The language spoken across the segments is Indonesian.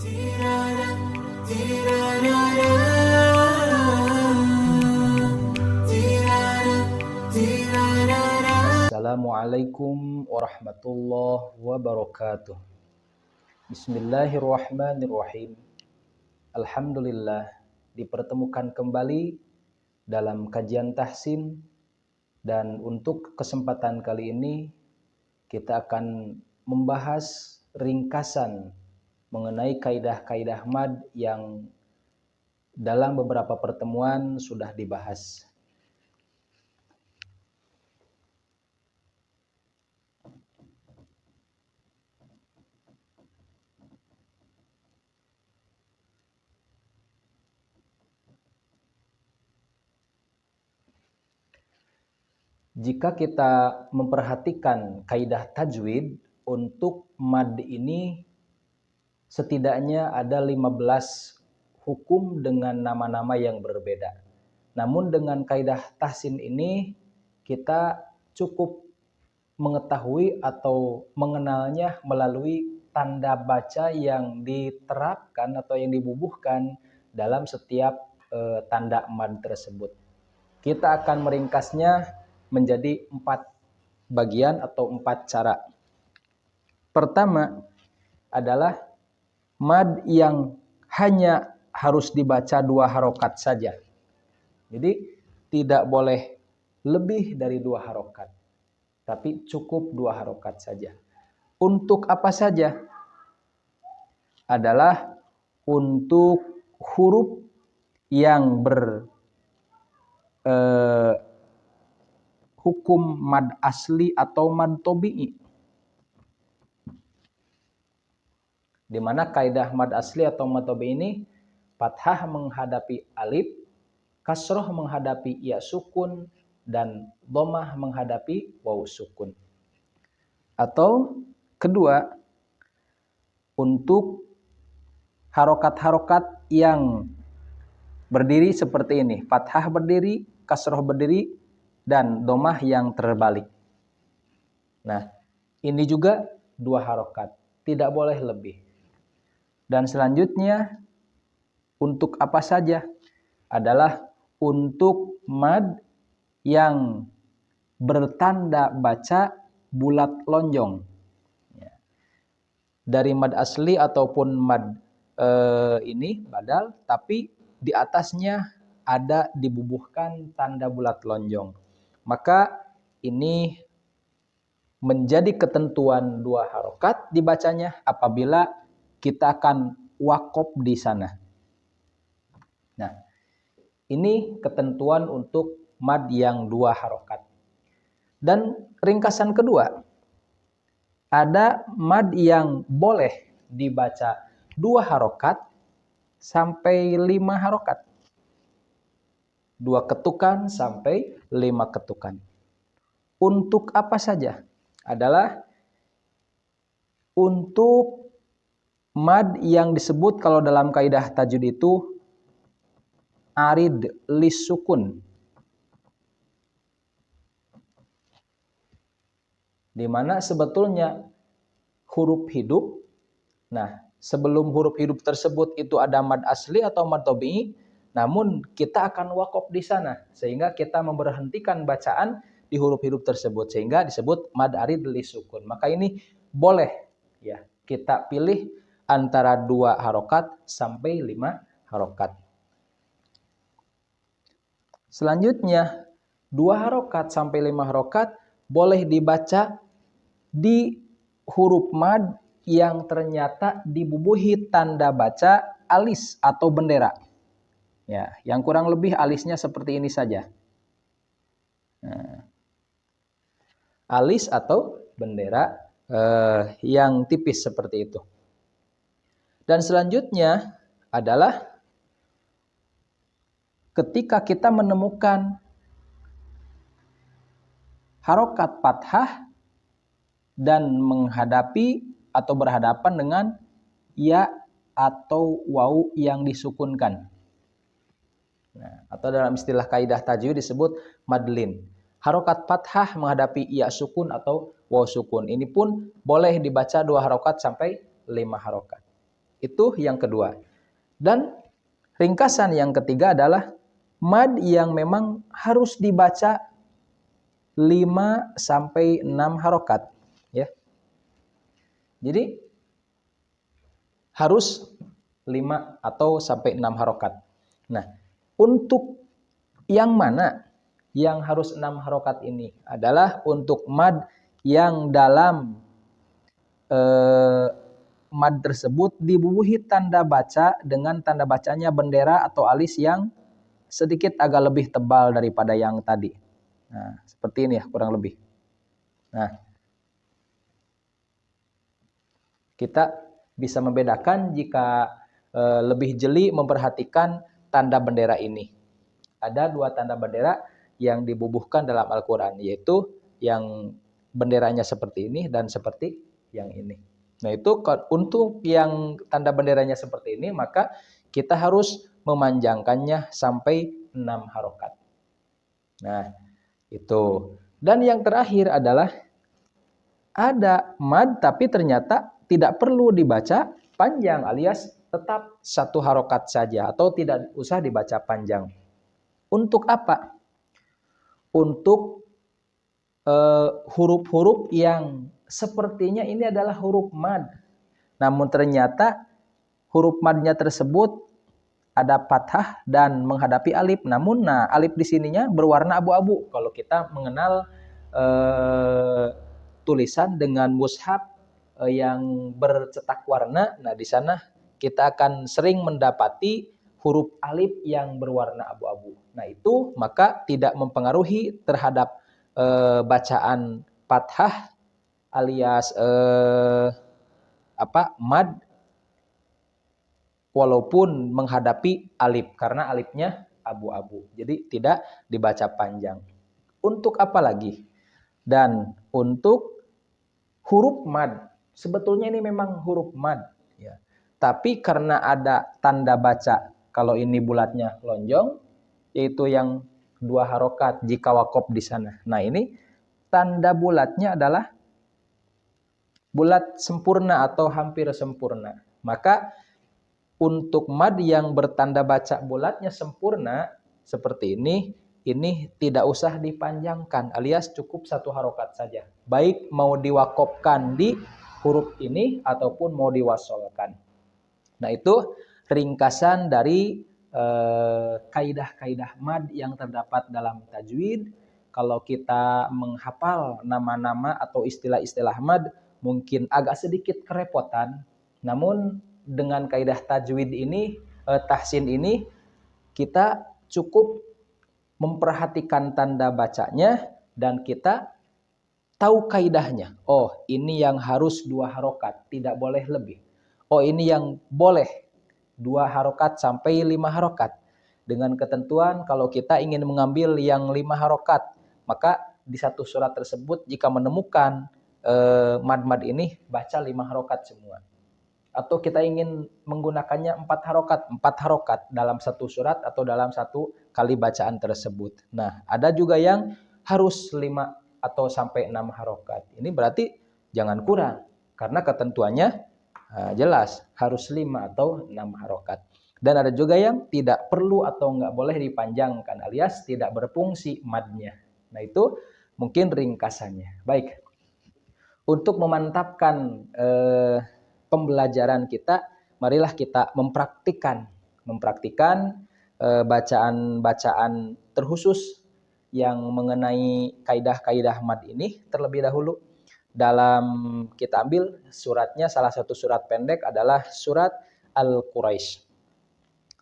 Assalamualaikum warahmatullahi wabarakatuh. Bismillahirrahmanirrahim. Alhamdulillah, dipertemukan kembali dalam kajian tahsin, dan untuk kesempatan kali ini kita akan membahas ringkasan mengenai kaidah-kaidah mad yang dalam beberapa pertemuan sudah dibahas. Jika kita memperhatikan kaidah tajwid, untuk mad ini setidaknya ada 15 hukum dengan nama-nama yang berbeda. Namun dengan kaidah tahsin ini kita cukup mengetahui atau mengenalnya melalui tanda baca yang diterapkan atau yang dibubuhkan dalam setiap tanda mad tersebut. Kita akan meringkasnya menjadi 4 bagian atau 4 cara. Pertama adalah mad yang hanya harus dibaca 2 harokat saja. Jadi tidak boleh lebih dari 2 harokat, tapi cukup 2 harokat saja. Untuk apa saja? Adalah untuk huruf yang hukum mad asli atau mad tobi'i. Di mana kaidah mad asli atau mad tobi'i ini fathah menghadapi alif, kasroh menghadapi ya sukun, dan dhammah menghadapi waw sukun. Atau kedua, untuk harokat-harokat yang berdiri seperti ini, fathah berdiri, kasroh berdiri, dan dhammah yang terbalik. Nah, ini juga 2 harokat, tidak boleh lebih. Dan selanjutnya, untuk apa saja? Adalah untuk mad yang bertanda baca bulat lonjong. Dari mad asli ataupun mad ini badal, tapi di atasnya ada dibubuhkan tanda bulat lonjong. Maka ini menjadi ketentuan 2 harokat dibacanya apabila kita akan wakop di sana. Nah, ini ketentuan untuk mad yang 2 harokat. Dan ringkasan kedua, ada mad yang boleh dibaca 2 harokat sampai 5 harokat. 2 ketukan sampai 5 ketukan. Untuk apa saja? Adalah untuk mad yang disebut kalau dalam kaidah tajwid itu arid lis sukun. Di mana sebetulnya huruf hidup, nah sebelum huruf hidup tersebut itu ada mad asli atau mad tobi'i, namun kita akan wakop di sana sehingga kita memberhentikan bacaan di huruf hidup tersebut sehingga disebut mad arid lis sukun. Maka ini boleh ya kita pilih antara 2 harokat sampai 5 harokat. Selanjutnya 2 harokat sampai 5 harokat boleh dibaca di huruf mad yang ternyata dibubuhi tanda baca alis atau bendera. Ya, yang kurang lebih alisnya seperti ini saja. Nah, alis atau bendera yang tipis seperti itu. Dan selanjutnya adalah ketika kita menemukan harokat fathah dan menghadapi atau berhadapan dengan ya atau waw yang disukunkan. Nah, atau dalam istilah kaidah tajwid disebut madlin. Harokat fathah menghadapi ya sukun atau waw sukun. Ini pun boleh dibaca 2 harokat sampai 5 harokat. Itu yang kedua. Dan ringkasan yang ketiga adalah mad yang memang harus dibaca 5 sampai 6 harokat, ya. Jadi harus 5 atau sampai 6 harokat. Nah, untuk yang mana yang harus 6 harokat ini adalah untuk mad yang dalam mad tersebut dibubuhi tanda baca dengan tanda bacanya bendera atau alis yang sedikit agak lebih tebal daripada yang tadi. Nah, seperti ini ya kurang lebih. Nah, kita bisa membedakan jika lebih jeli memperhatikan tanda bendera ini. Ada 2 tanda bendera yang dibubuhkan dalam Al-Quran, yaitu yang benderanya seperti ini dan seperti yang ini. Nah, itu untuk yang tanda benderanya seperti ini, maka kita harus memanjangkannya sampai 6 harokat. Nah, itu. Dan yang terakhir adalah ada mad tapi ternyata tidak perlu dibaca panjang, alias tetap 1 harokat saja atau tidak usah dibaca panjang. Untuk apa? Untuk huruf-huruf yang sepertinya ini adalah huruf mad. Namun ternyata huruf madnya tersebut ada fathah dan menghadapi alif. Namun alif di sininya berwarna abu-abu. Kalau kita mengenal tulisan dengan mushaf yang bercetak warna, nah di sana kita akan sering mendapati huruf alif yang berwarna abu-abu. Nah itu maka tidak mempengaruhi terhadap bacaan fathah alias mad walaupun menghadapi alif karena alifnya abu-abu. Jadi tidak dibaca panjang. Untuk apa lagi? Dan untuk huruf mad, sebetulnya ini memang huruf mad, ya. Tapi karena ada tanda baca, kalau ini bulatnya lonjong, yaitu yang 2 harokat jika wakof di sana. Nah ini tanda bulatnya adalah bulat sempurna atau hampir sempurna. Maka untuk mad yang bertanda baca bulatnya sempurna seperti ini tidak usah dipanjangkan, alias cukup 1 harokat saja. Baik mau diwakofkan di huruf ini ataupun mau diwasolkan. Nah itu ringkasan dari kaidah-kaidah mad yang terdapat dalam tajwid. Kalau kita menghafal nama-nama atau istilah-istilah mad mungkin agak sedikit kerepotan. Namun dengan kaidah tajwid ini, tahsin ini, kita cukup memperhatikan tanda bacanya dan kita tahu kaidahnya. Oh, ini yang harus 2 harokat, tidak boleh lebih. Oh, ini yang boleh 2 harokat sampai 5 harokat. Dengan ketentuan kalau kita ingin mengambil yang 5 harokat, maka di satu surat tersebut jika menemukan mad-mad ini baca 5 harokat semua. Atau kita ingin menggunakannya 4 harokat dalam satu surat atau dalam satu kali bacaan tersebut. Nah, ada juga yang harus 5 atau sampai 6 harokat. Ini berarti jangan kurang, karena ketentuannya jelas harus 5 atau 6 harokat. Dan ada juga yang tidak perlu atau nggak boleh dipanjangkan, alias tidak berfungsi madnya. Nah itu mungkin ringkasannya. Baik, untuk memantapkan pembelajaran kita, marilah kita mempraktikkan bacaan-bacaan terkhusus yang mengenai kaidah-kaidah mad ini terlebih dahulu. Dalam kita ambil suratnya, salah satu surat pendek adalah surat Al-Quraisy.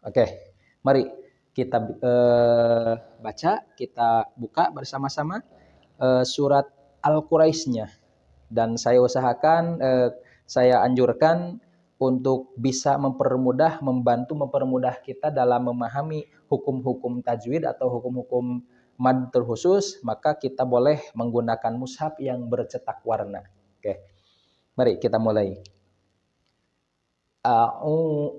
Oke, mari kita baca, kita buka bersama-sama surat Al-Quraisynya. Dan saya usahakan, saya anjurkan untuk bisa membantu mempermudah kita dalam memahami hukum-hukum tajwid atau hukum-hukum mad terkhusus, maka kita boleh menggunakan mushaf yang bercetak warna. Oke, mari kita mulai.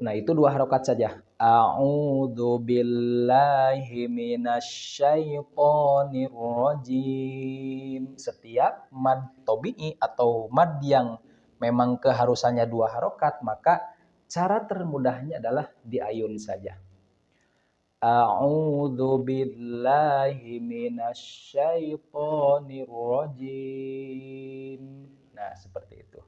Nah itu 2 harokat saja. A'udzu billahi minasyaitonir rajim. Setiap mad tabi'i atau mad yang memang keharusannya 2 harokat, maka Cara termudahnya adalah diayun saja. A'udzu billahi minasy syaithanir rajim. Nah, seperti itu.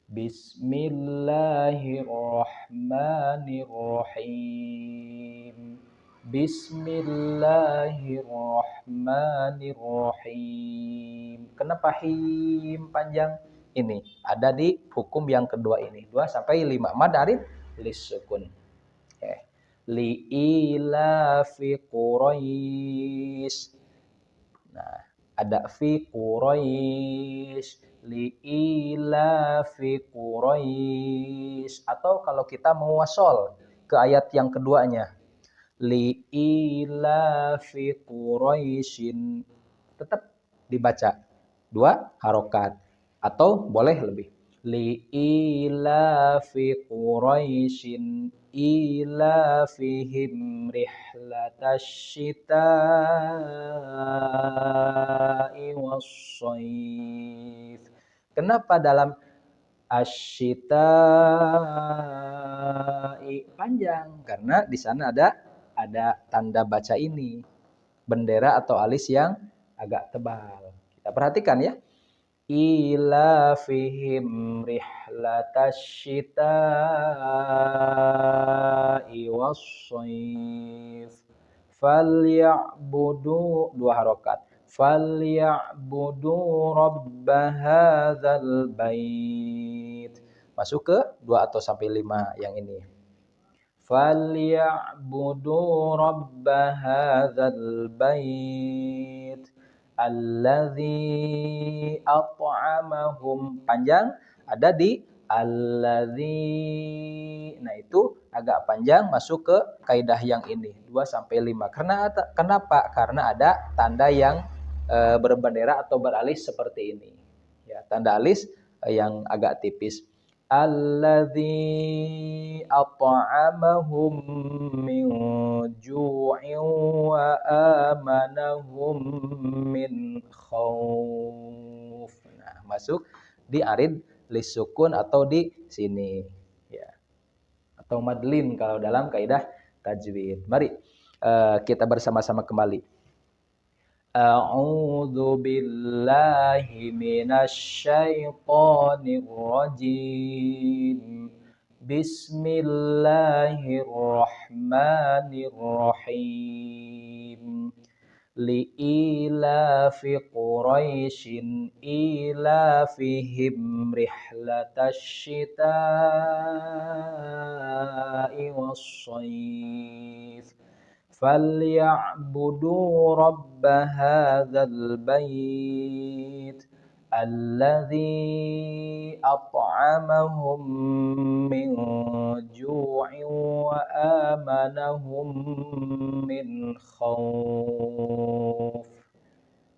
Bismillahirrahmanirrahim. Bismillahirrahmanirrahim. Kenapa him panjang? Ini ada di hukum yang kedua ini. 2 sampai 5 mad arid lisukun. Okay. Li ilafi Quraisy. Nah, ada fi Quraisy, li ilafi Quraisy. Atau kalau kita mau wasol ke ayat yang keduanya, li ilafi Quraisyin, tetap dibaca 2 harokat atau boleh lebih. Li ilafi Quraisyin ilafihim rihlatasyita'i wassaif. Kenapa dalam asyita'i panjang? Karena di sana ada tanda baca ini, bendera atau alis yang agak tebal. Kita perhatikan ya. Ilafihim rihlatasyita'i wassaif. Falyabudu 2 harokat. Falyabudu rabba hadzal bait. Masuk ke 2 atau sampai 5 yang ini. Falyabudu rabba hadzal bait alladzi at'amahum, panjang ada di alladzi. Nah, itu agak panjang masuk ke kaidah yang ini 2 sampai 5. Kenapa? Karena ada tanda yang berbendera atau beralis seperti ini. Ya, tanda alis yang agak tipis. Alladzi at'amahum min ju'in wa amanahum min khauf. Nah, masuk di arid lisukun atau di sini ya. Atau madlin kalau dalam kaidah tajwid. Mari kita bersama-sama kembali. A'udzu billahi minasy syaithanir rajim. Bismillahirrahmanirrahim. Li'ilafi Quraisyin ilafihim rihlatasyita'i wassaif. فليعبدوا رب هذا البيت الذي أطعمهم من جوع وآمنهم من خوف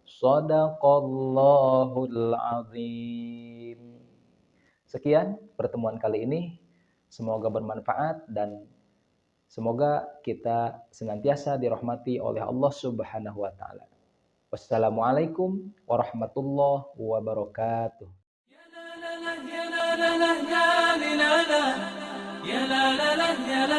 صدق الله العظيم. Sekian pertemuan kali ini, semoga bermanfaat dan semoga kita senantiasa dirahmati oleh Allah Subhanahu wa taala. Wassalamualaikum warahmatullahi wabarakatuh. Ya la la la ya la la la ya la la la ya la la la ya la